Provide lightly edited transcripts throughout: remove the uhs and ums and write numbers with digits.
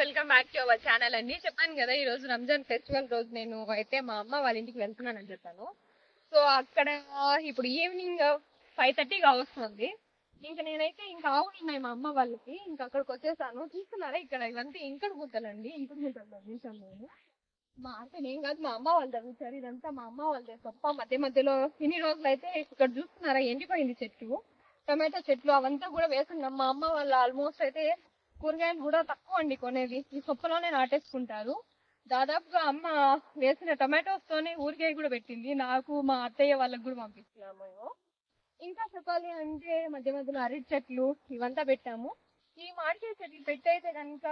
Welcome back to our channel అండి. చెప్పాను కదా ఈ రోజు రంజాన్ ఫెస్టివల్ రోజు నేను అయితే మా అమ్మ వాళ్ళ ఇంటికి వెళ్తున్నానని చెప్పాను. సో అక్కడ ఇప్పుడు ఈవినింగ్ 5:30 వస్తుంది. ఇంకా నేనైతే ఇంకా ఆవులు ఉన్నాయి మా అమ్మ వాళ్ళకి, ఇంకా అక్కడికి వచ్చేసాను. చూస్తున్నారా ఇక్కడ ఇవంతా ఇంకుడు గుంతలండి, ఇంకుడు గుంతలు తవ్వించాను నేను. అంటే నేను కాదు, మా అమ్మ వాళ్ళు తవ్వించారు. ఇదంతా మా అమ్మ వాళ్ళదే గొప్ప. మధ్య మధ్యలో ఇన్ని రోజులు అయితే ఇక్కడ చూస్తున్నారా ఎండిపోయింది చెట్టు, టమాటో చెట్లు అవంతా కూడా వేసుకున్నాం. మా అమ్మ వాళ్ళు ఆల్మోస్ట్ అయితే కూరగాయలు కూడా తక్కువ అండి కొనేది, ఈ సొప్పలోనే నాటేసుకుంటారు. దాదాపుగా అమ్మ వేసిన టమాటోస్ తోనే ఊరికాయ కూడా పెట్టింది, నాకు మా అత్తయ్య వాళ్ళకి కూడా పంపిస్తున్నాము మేము. ఇంకా చెప్పాలి అంటే మధ్య మధ్యలో అరటి చెట్లు ఇవంతా పెట్టాము. ఈ మామిడికాయ చెట్లు పెట్టయితే కనుక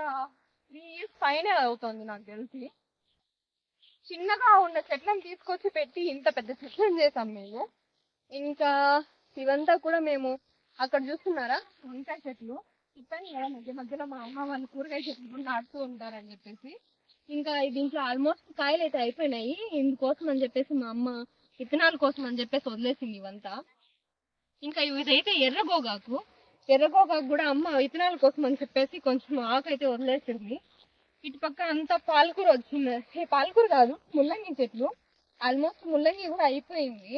3 years పైన అవుతుంది నాకు తెలిసి. చిన్నగా ఉన్న చెట్లను తీసుకొచ్చి పెట్టి ఇంత పెద్ద చెట్లను చేసాం మేము. ఇంకా ఇవంతా కూడా మేము అక్కడ చూస్తున్నారా వంకాయ చెట్లు, చెప్పాను కదా మధ్య మధ్యలో మా అమ్మ వాళ్ళు కూరగాయ చెట్లు కూడా నాటుతూ ఉంటారని చెప్పేసి. ఇంకా దీంట్లో ఆల్మోస్ట్ కాయలు అయితే అయిపోయినాయి. ఇందుకోసం అని చెప్పేసి మా అమ్మ విత్తనాల కోసం అని చెప్పేసి వదిలేసింది ఇవంతా. ఇంకా ఇదైతే ఎర్రగోగాకు కూడా అమ్మ విత్తనాల కోసం అని చెప్పేసి కొంచెం ఆకు అయితే వదిలేసింది. ఇటు పక్క అంతా పాలకూర వచ్చింది, పాలకూర కాదు ముల్లంగి చెట్లు, ఆల్మోస్ట్ ముల్లంగి కూడా అయిపోయింది.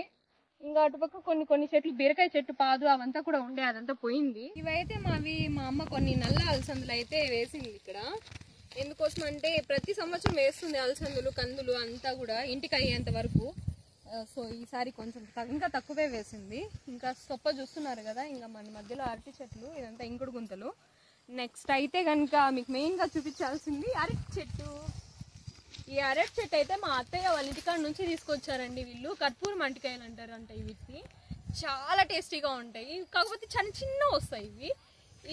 ఇంకా అటుపక్క కొన్ని చెట్లు, బీరకాయ చెట్టు పాదు అవంతా కూడా ఉండే, అదంతా పోయింది. ఇవైతే మా అమ్మ కొన్ని నల్ల అలసందులు అయితే వేసింది ఇక్కడ. ఎందుకోసం అంటే ప్రతి సంవత్సరం వేస్తుంది అలసందులు కందులు అంతా కూడా ఇంటికి అయ్యేంత వరకు. సో ఈసారి కొంచెం ఇంకా తక్కువే వేసింది. ఇంకా సొప్ప చూస్తున్నారు కదా, ఇంకా మన మధ్యలో అరటి చెట్లు, ఇదంతా ఇంకుడు గుంతలు. నెక్స్ట్ అయితే కనుక మీకు మెయిన్ గా చూపించాల్సింది అరటి చెట్టు. ఈ అరటి చెట్టు అయితే మా అత్తయ్య వాళ్ళ ఇంటికాడ నుంచి తీసుకొచ్చారండి వీళ్ళు. కర్పూరం అంటికాయలు అంటారు అంట వీటిని, చాలా టేస్టీగా ఉంటాయి. కాకపోతే చిన్న వస్తాయి ఇవి.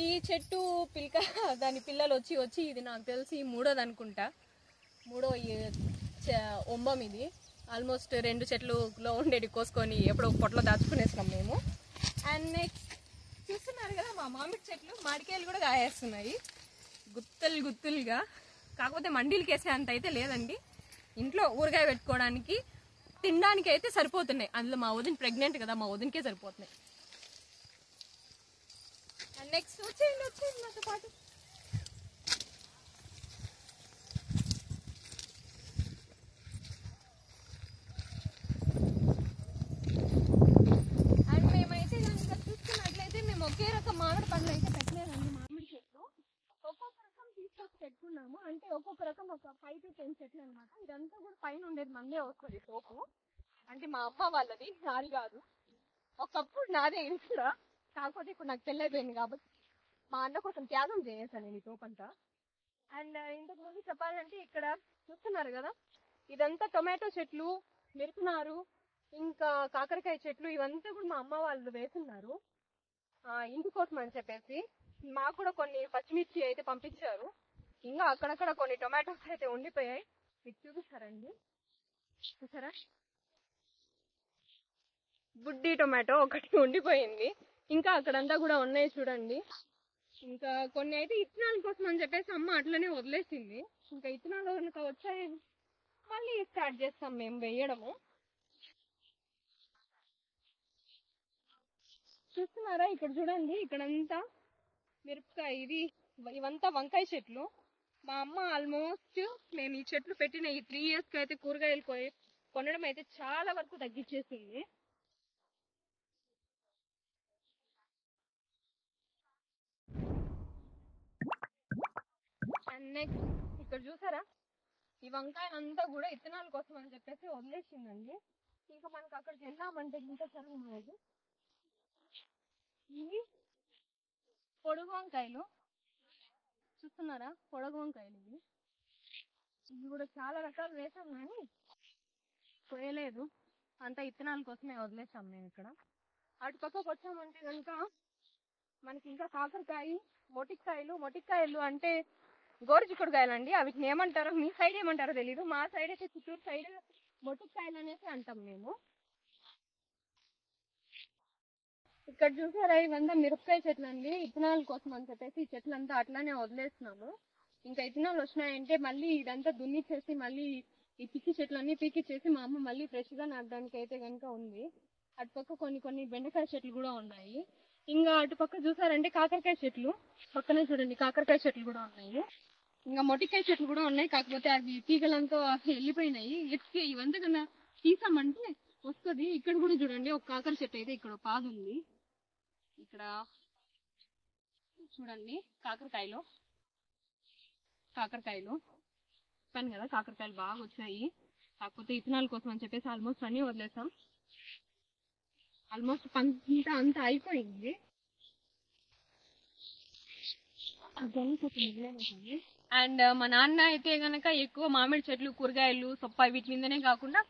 ఈ చెట్టు దాని పిల్లలు వచ్చి ఇది నాకు తెలిసి 3వది అనుకుంటా, 3వ ఒంబం ఇది. ఆల్మోస్ట్ 2 చెట్లులో ఉండేది కోసుకొని ఎప్పుడో పొట్టలో దాచుకునేసాం మేము. అండ్ నెక్స్ట్ చూస్తున్నారు కదా మా మామిడి చెట్లు, మామిడికాయలు కూడా కాయేస్తున్నాయి గుత్తులుగా. కాకపోతే మండీలకి వేసే అంత అయితే లేదండి, ఇంట్లో ఊరగాయ పెట్టుకోవడానికి తినడానికి అయితే సరిపోతున్నాయి. అందులో మా వదిన ప్రెగ్నెంట్ కదా, మా వదినకే సరిపోతున్నాయి. అండ్ నెక్స్ట్ వచ్చేయండి నాతో పాటు. అండ్ మేమైతే కనుక చూసుకున్నట్లయితే మేము ఒకే రకం మామిడి పండ్లు అయితే పెట్టలేదండి. మామిడి చెట్లు ఒక్కొక్క రకం తీసుకొచ్చి పెట్టుకున్నాము. అంటే ఒక్కొక్క రకం ఒక 5 to 10 చెట్లు అనమాట. ఇదంతా కూడా పైన ఉండేది మందే వస్తుంది తోపు, అంటే మా అమ్మ వాళ్ళది, నాది కాదు. ఒకప్పుడు నాదే ఇంట్లో, కాకపోతే ఇప్పుడు నాకు పెళ్ళైపోయింది కాబట్టి మా అన్న కోసం త్యాగం చేసేసాను నేను ఈ తోపంతా. అండ్ ఇంతకు ముందు చెప్పాలంటే ఇక్కడ చూస్తున్నారు కదా, ఇదంతా టొమాటో చెట్లు, మిరపనారు, ఇంకా కాకరకాయ చెట్లు, ఇవంతా కూడా మా అమ్మ వాళ్ళు వేస్తున్నారు ఇంటి కోసం అని చెప్పేసి. మాకు కూడా కొన్ని పచ్చిమిర్చి అయితే పంపించారు. ఇంకా అక్కడక్కడ కొన్ని టొమాటోస్ అయితే ఉండిపోయాయి, మీకు చూపిస్తారండి. చూసారా, బుడ్డి టొమాటో ఒకటి ఉండిపోయింది. ఇంకా అక్కడంతా కూడా ఉన్నాయి చూడండి. ఇంకా కొన్ని అయితే ఇత్తనాల కోసం అని చెప్పేసి అమ్మ అట్లనే వదిలేసింది. ఇంకా ఇత్తనాలు కనుక వచ్చాయి మళ్ళీ స్టార్ట్ చేస్తాం మేము వేయడము. చూస్తున్నారా ఇక్కడ చూడండి, ఇక్కడంతా మిరపకాయ, ఇవంతా వంకాయ చెట్లు. మా అమ్మ ఆల్మోస్ట్ మేము ఈ చెట్లు పెట్టిన ఈ 3 years కి అయితే కూరగాయలు కొనడం అయితే చాలా వరకు తగ్గించేసింది. అండ్ నెక్స్ట్ ఇక్కడ చూసారా, ఈ వంకాయలంతా కూడా ఇత్తనాల కోసం అని చెప్పేసి వదిలేసిందండి. ఇంకా మనకు అక్కడికి వెళ్ళామంటే ఇంకా చదువు. ఇవి పొడుగు వంకాయలు చూస్తున్నారా, పొడుగు వంకాయలు ఇవి కూడా చాలా రకాలు వేసాం కానీ పోయలేదు, అంతా ఇత్తనాల కోసమే వదిలేసాం మేము ఇక్కడ. అటు పక్కకు వచ్చామంటే కనుక మనకి ఇంకా కాకరకాయ, మొటిక్కాయలు అంటే గోరుచిక్కుడుకాయలు అండి. వీటిని ఏమంటారో మీ సైడ్ ఏమంటారో తెలీదు, మా సైడ్ అయితే చిత్తూరు సైడ్ మొటిక్కాయలు అనేసి అంటాం మేము. ఇక్కడ చూసారా, ఇవంతా మిరపకాయ చెట్లు అండి. ఇత్తనాల కోసం అని చెప్పేసి ఈ చెట్లంతా అట్లానే వదిలేస్తున్నాము. ఇంకా ఇత్తనాలు వచ్చినాయంటే మళ్ళీ ఇదంతా దున్నిచ్చేసి మళ్ళీ ఈ పిచ్చి చెట్లన్నీ పీకిచ్చేసి మా అమ్మ మళ్ళీ ఫ్రెష్ గా నాటడానికి అయితే కనుక ఉంది. అటుపక్క కొన్ని బెండకాయ చెట్లు కూడా ఉన్నాయి. ఇంకా అటుపక్క చూసారంటే కాకరకాయ చెట్లు, పక్కనే చూడండి కాకరకాయ చెట్లు కూడా ఉన్నాయి. ఇంకా మొటికాయ చెట్లు కూడా ఉన్నాయి, కాకపోతే అవి తీగలంతా వెళ్ళిపోయినాయి. ఎత్తి ఇవంతా కన్నా తీసామంటే వస్తుంది. ఇక్కడ కూడా చూడండి ఒక కాకర చెట్టు అయితే ఇక్కడ పాదు ఉంది. ఇక్కడ చూడండి కాకరకాయలు చెప్పాను కదా, కాకరకాయలు బాగా వచ్చాయి. కాకపోతే ఇథనాల్ కోసం అని చెప్పేసి ఆల్మోస్ట్ అన్ని వదిలేసాం. ఆల్మోస్ట్ పంట అంతా అయిపోయింది. అండ్ మా నాన్న అయితే గనక ఎక్కువ మామిడి చెట్లు, కూరగాయలు, సొప్ప వీటి మీదనే కాకుండా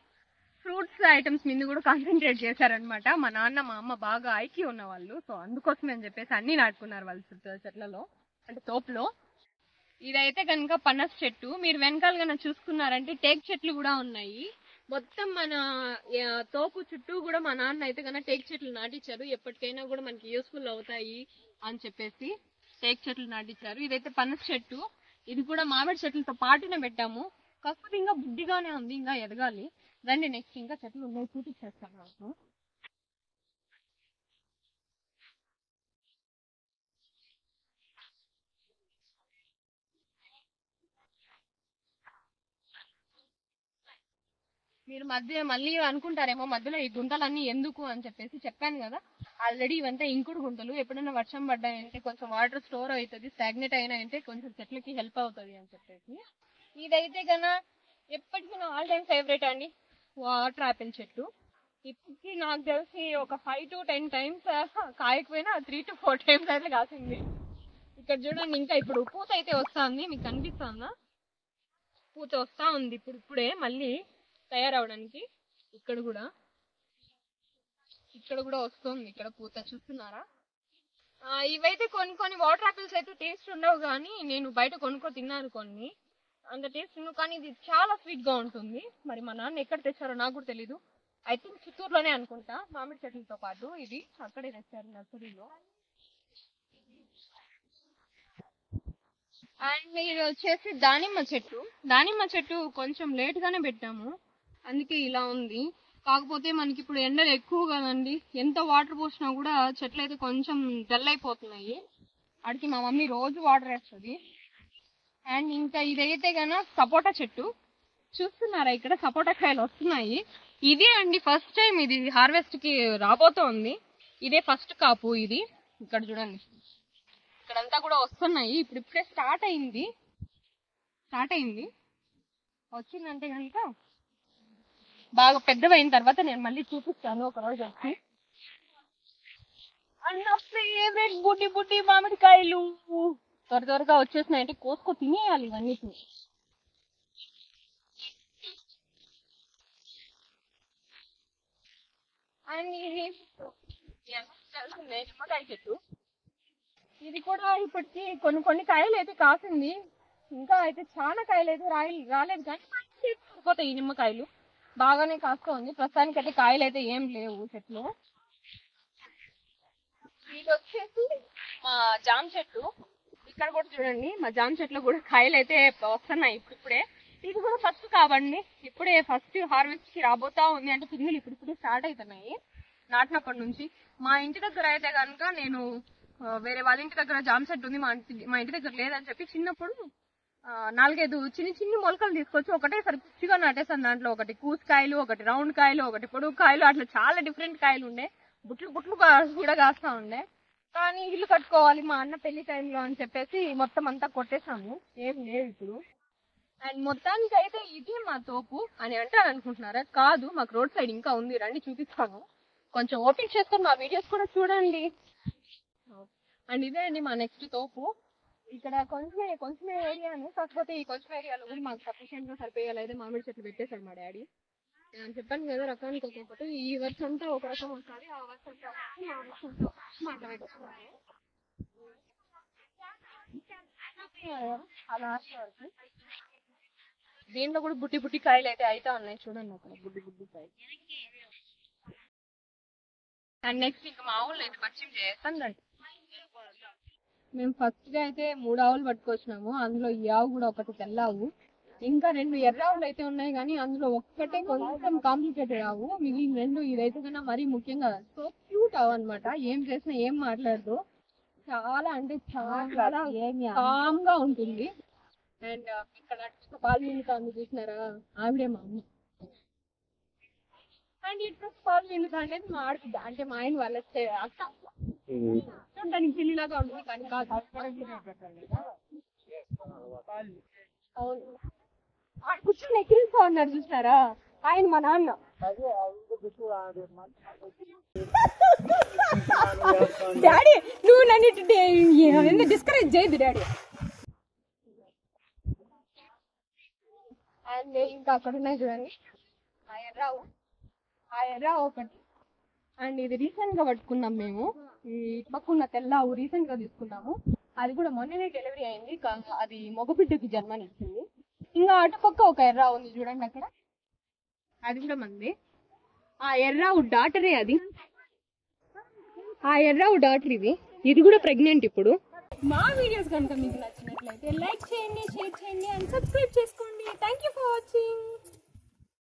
ఫ్రూట్స్ ఐటమ్స్ మీద కూడా కాన్సన్ట్రేట్ చేశారనమాట. మా నాన్న మా అమ్మ బాగా ఐక్యూ ఉన్న వాళ్ళు, సో అందుకోసమే అని చెప్పేసి అన్ని నాటుకున్నారు వాళ్ళ చెట్లలో, అంటే తోపులో. ఇదైతే కనుక పనస చెట్టు. మీరు వెనకాల కన్నా చూసుకున్నారంటే టేక్ చెట్లు కూడా ఉన్నాయి. మొత్తం మన తోపు చుట్టూ కూడా మా నాన్న అయితే కన్నా టేక్ చెట్లు నాటించారు. ఎప్పటికైనా కూడా మనకి యూస్ఫుల్ అవుతాయి అని చెప్పేసి టేక్ చెట్లు నాటించారు. ఇదైతే పనస చెట్టు. ఇది కూడా మామిడి చెట్లతో పాటునే పెట్టాము, కాకపోతే ఇంకా బుడ్డిగానే ఉంది, ఇంకా ఎదగాలి. రండి నెక్స్ట్ ఇంకా చెట్లు ఉన్నాయి చూపించేస్తాను నాకు. మీరు మళ్ళీ అనుకుంటారేమో మధ్యలో ఈ గుంతలన్నీ ఎందుకు అని చెప్పేసి. చెప్పాను కదా ఆల్రెడీ ఇవంతా ఇంకుడు గుంతలు. ఎప్పుడైనా వర్షం పడ్డాయంటే కొంచెం వాటర్ స్టోర్ అవుతుంది, స్టాగ్నేట్ అయినా అంటే కొంచెం చెట్లకి హెల్ప్ అవుతుంది అని చెప్పేసి. ఇదైతే కన్నా ఎప్పటికీ నా ఆల్ టైమ్ ఫేవరెట్ అండి, వాటర్ ఆపిల్ చెట్టు. ఇప్పటికి నాకు తెలిసి ఒక 5 to 10 times కాయకపోయినా 3 to 4 times అయితే కాసింది. ఇక్కడ చూడండి ఇంకా ఇప్పుడు పూత అయితే వస్తుంది, మీకు కనిపిస్తుందా? పూత వస్తా ఉంది ఇప్పుడే మళ్ళీ తయారవడానికి. ఇక్కడ కూడా వస్తుంది, ఇక్కడ పూత చూస్తున్నారా? ఇవైతే కొన్ని వాటర్ ఆపిల్స్ అయితే టేస్ట్ ఉండవు, కానీ నేను బయట తిన్నాను కొన్ని, అంత టేస్ట్ ఉండవు. కానీ ఇది చాలా స్వీట్ గా ఉంటుంది. మరి మా నాన్న ఎక్కడ తెచ్చారో నాకు కూడా తెలీదు. ఐ థింక్ చిత్తూరులోనే అనుకుంటా. మామిడి చెట్లతో పాటు ఇది అక్కడే తెచ్చారు నర్సరీలో. అండ్ ఇది వచ్చేసి దానిమ్మ చెట్టు కొంచెం లేట్ గానే పెట్టాము, అందుకే ఇలా ఉంది. కాకపోతే మనకి ఇప్పుడు ఎండలు ఎక్కువ కదండి, ఎంత వాటర్ పోసినా కూడా చెట్లు అయితే కొంచెం డల్ అయిపోతున్నాయి. అడికి మా మమ్మీ రోజు వాటర్ వేస్తుంది. అండ్ ఇంకా ఇదైతే గన సపోటా చెట్టు. చూస్తున్నారా ఇక్కడ సపోటా కాయలు వస్తున్నాయి. ఇదే అండి ఫస్ట్ టైం ఇది హార్వెస్ట్ కి రాబోతోంది. ఇదే ఫస్ట్ కాపు ఇది. ఇక్కడ చూడండి ఇక్కడంతా కూడా వస్తున్నాయి. ఇప్పుడే స్టార్ట్ అయింది. వచ్చిందంటే కనుక బాగా పెద్దవైన తర్వాత నేను మళ్ళీ చూపిస్తాను ఒక రోజు వచ్చి. అండ్ నా ఫేవరెట్ బుడ్డి మామిడికాయలు త్వరగా వచ్చేసినాయంటే కోసుకో తినేయాలి ఇవన్నీ. అండ్ ఇది నిమ్మకాయ చెట్టు. ఇది కూడా ఇప్పటికి కొన్ని కాయలు అయితే కాసింది, ఇంకా అయితే చాలా కాయలు అయితే రాలేదు, కానీ పోతాయి. ఈ నిమ్మకాయలు బాగానే కాస్తుంది. ప్రస్తుతానికి అయితే కాయలు అయితే ఏం లేవు చెట్లు. ఇది వచ్చేసి మా జామ చెట్టు. ఇక్కడ కూడా చూడండి మా జామ చెట్లు కూడా కాయలు అయితే వస్తున్నాయి ఇప్పుడే. ఇది కూడా ఫస్ట్ కావండి, ఇప్పుడే ఫస్ట్ హార్వెస్ట్ కి రాబోతా ఉంది. అంటే పిందులు ఇప్పుడే స్టార్ట్ అవుతున్నాయి నాటినప్పటి నుంచి. మా ఇంటి దగ్గర అయితే కనుక నేను వేరే వాళ్ళ ఇంటి దగ్గర జామ చెట్టు ఉంది, మా ఇంటి దగ్గర లేదని చెప్పి చిన్నప్పుడు 4-5 చిన్ని మొలకలు తీసుకొచ్చి ఒకటేసారి పిచ్చిగా నాటేసాను. దాంట్లో ఒకటి కూసుకాయలు, ఒకటి రౌండ్ కాయలు, ఒకటి పొడుగు కాయలు, అట్లా చాలా డిఫరెంట్ కాయలు ఉండే. బుట్లు కూడా కాస్తా ఉండే. కానీ ఇల్లు కట్టుకోవాలి మా అన్న పెళ్లి టైంలో అని చెప్పేసి మొత్తం అంతా కొట్టేసాము, ఏం లేవు ఇప్పుడు. అండ్ మొత్తానికి అయితే ఇది మా తోపు అని అంటారు అనుకుంటున్నారా? కాదు, మాకు రోడ్ సైడ్ ఇంకా ఉంది, రండి చూపిస్తాను. కొంచెం ఓపెన్ చేసుకొని మా వీడియోస్ కూడా చూడండి. అండ్ ఇదే అండి మా నెక్స్ట్ తోపు. ఇక్కడ కొంచెమే ఏరియాను, కాకపోతే ఈ కొంచెం ఏరియాలో కూడా మాకు సఫిషియెంట్ గా సరిపోయేలా అయితే మామిడి చెట్లు పెట్టేశాడు మా డాడీ. నేను చెప్పాను కదా రకానికి ఒక్కొక్కటి, ఈ వర్షం అంతా ఒక రకం వస్తుంది, ఆ వర్షం అంతా పెట్టుకున్నాను అలా వరకు. దీంట్లో కూడా బుడ్డి కాయలు అయితే ఉన్నాయి, చూడండి అక్కడ బుడ్డి కాయలు. అండ్ నెక్స్ట్ ఇంకా మా ఊళ్ళో అయితే పచ్చిమి చేస్తాను. మేము ఫస్ట్ గా అయితే 3 ఆవులు పట్టుకొచ్చినాము. అందులో ఈ ఆవు కూడా ఒకటి తెల్లావు, ఇంకా 2 ఎర్ర ఆవులు అయితే ఉన్నాయి, కానీ అందులో ఒక్కటే కొంచెం కాంప్లికేటెడ్ ఆవు, మిగిలిన 2 ఇదైతే కన్నా మరీ ముఖ్యంగా సో క్యూట్ ఆవు అనమాట. ఏం చేసినా ఏం మాట్లాడదు, చాలా అంటే చాలా కామ్ గా ఉంటుంది. అండ్ ఇక్కడ పాలు విండుతాంది చూసినారా, ఆవిడే మా అమ్మ. అండ్ ఇటు పాలు విండుతా అనేది మా ఆడపిద్ద, అంటే మా ఆయన వాళ్ళ అక్క. చూడడానికి పిల్లిలాగా ఉంటుంది కానీ కాదు. అవును, కూర్చొని ఎక్కిరిస్తా ఉన్నారు చూసినారా, ఆయన మా నాన్న. డాడీ నువ్వు నన్ను డిస్కరేజ్ చేయదు డాడీ. అండ్ ఇంకా అక్కడ ఉన్నాయి చూడండి ఆ ఎర్రావు ఒకటి. అండ్ ఇది రీసెంట్ గా పట్టుకున్నాం మేము, ఈ పక్కన తెల్లావు రీసెంట్ గా తీసుకున్నాము. అది కూడా మొన్ననే డెలివరీ అయింది, అది మగబిడ్డకి జన్మనిచ్చింది. ఇంకా అటుపక్క ఒక ఎర్రావు ఉంది చూడండి అక్కడ, అది కూడా మంది. ఆ ఎర్రావు డాటరే అది, ఆ ఎర్రావు డాటర్ ఇది కూడా ప్రెగ్నెంట్ ఇప్పుడు. మా వీడియోస్ కనుక మీకు నచ్చినట్లయితే లైక్ చేయండి, షేర్ చేయండి అండ్ సబ్స్క్రైబ్ చేసుకోండి.